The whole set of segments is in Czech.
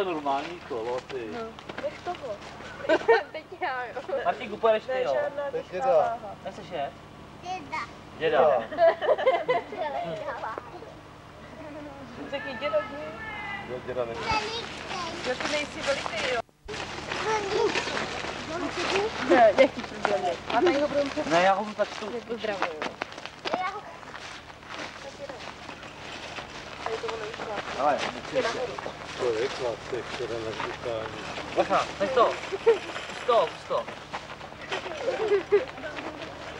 Normální kolo, ty. No, nech toho. Teď já, jo. Martínku, pojedeš ty, jo? Teď děda. Nechceš jet? Děda. Děda. Řekni děda, Jo, děda není. jo, ty nejsi veliký, jo. Ne, nechci problémy. A tady ho budou muset... Ne, já ho budu tak tu. Pozdravuju. Dávaj, Kolik látek, které na žukání. bacha, nech to. Pust to.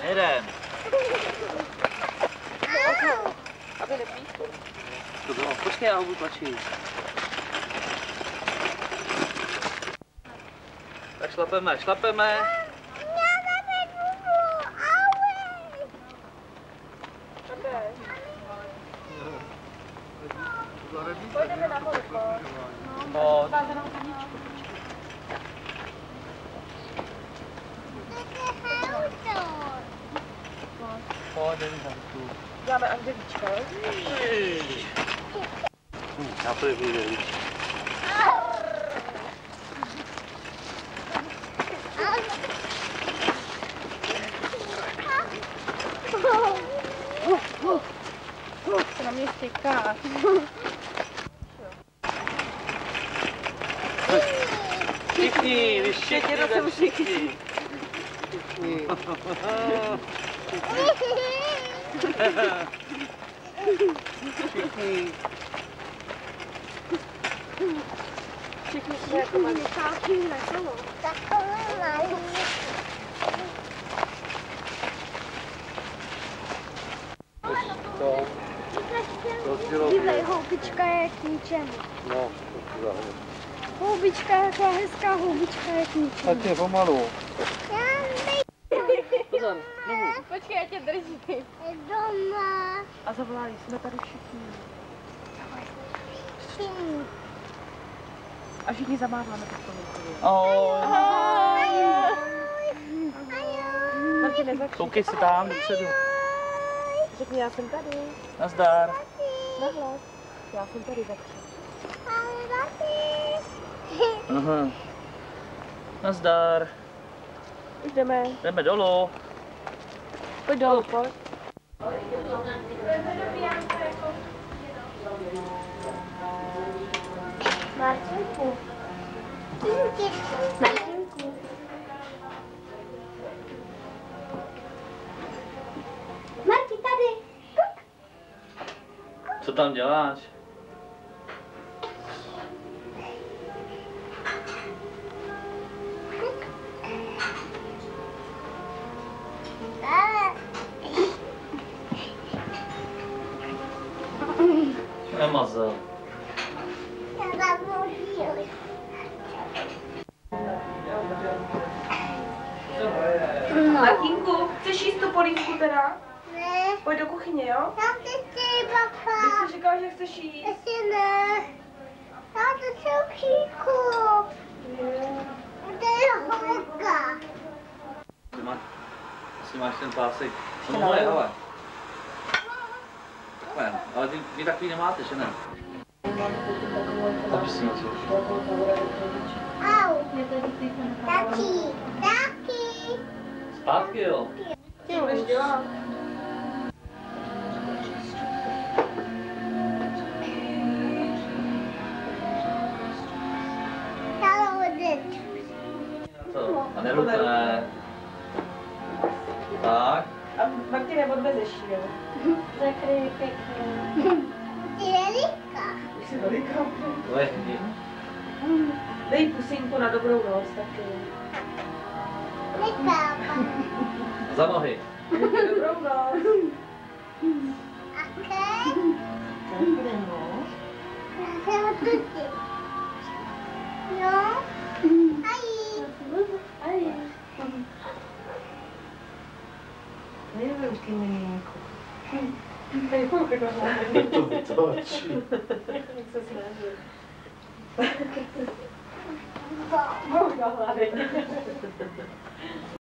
Nejdem. Aby nepíšel. To bylo, počkej, já ho budu tlačit. Tak šlapeme. Pojďme na horu, Pojď. Pojď, jdem tu. dáme Andělíčka. Já první víc. Se na mě stěká. Všichni, vy všichni. Všichni jsme jako malí. Takové malý. Dívej, houbička je k ničemu. No, to zahrnu. Houbička, jaká hezká houbička je k ničemu. Tak je pomalu. Pozor, znovu. Počkej, já tě držím. Je doma. A zavolali jsme tady všichni. A všichni zamáváme tak to. Martin, nezačni. Koukej se tam dopředu. Řekni, já jsem tady. Nazdar. Nahlas. Já jsem tady začal. Aha. Nazdar. Už jdeme. Jdeme dolů. Pojď dolů, pojď. Martinku. Martinku. Marti, tady. Co tam děláš? Nemazel. Martinku, chceš jíst tu polívku teda? Ne. Pojď do kuchyně, jo? Já chci, papa. Ty jsi říkal, že chceš jíst. Ještě ne. Já chci kříku. Kde je holka? Asi máš ten pásek. To moje, ale. Takhle, ale vy takový nemáte, že ne? Zapíš na co? Au. Taky. Taky. Zpátky, jo. Co budeš dělat? Co? A nerutné. Tak. A Martine, odvezeš, jo? Zakryj pěkně. Ty velika. Už jsi veliká. Lehni. Dej pusinku na dobrou noc taky. Nechápa. Za nohy. Dobrou noc. Aké? Já tuti. No. Ají. Ají. Nevím, kým miminko. Tady kolik máš na To vytočí. Jak se snažil. Bo. Boha hlavě.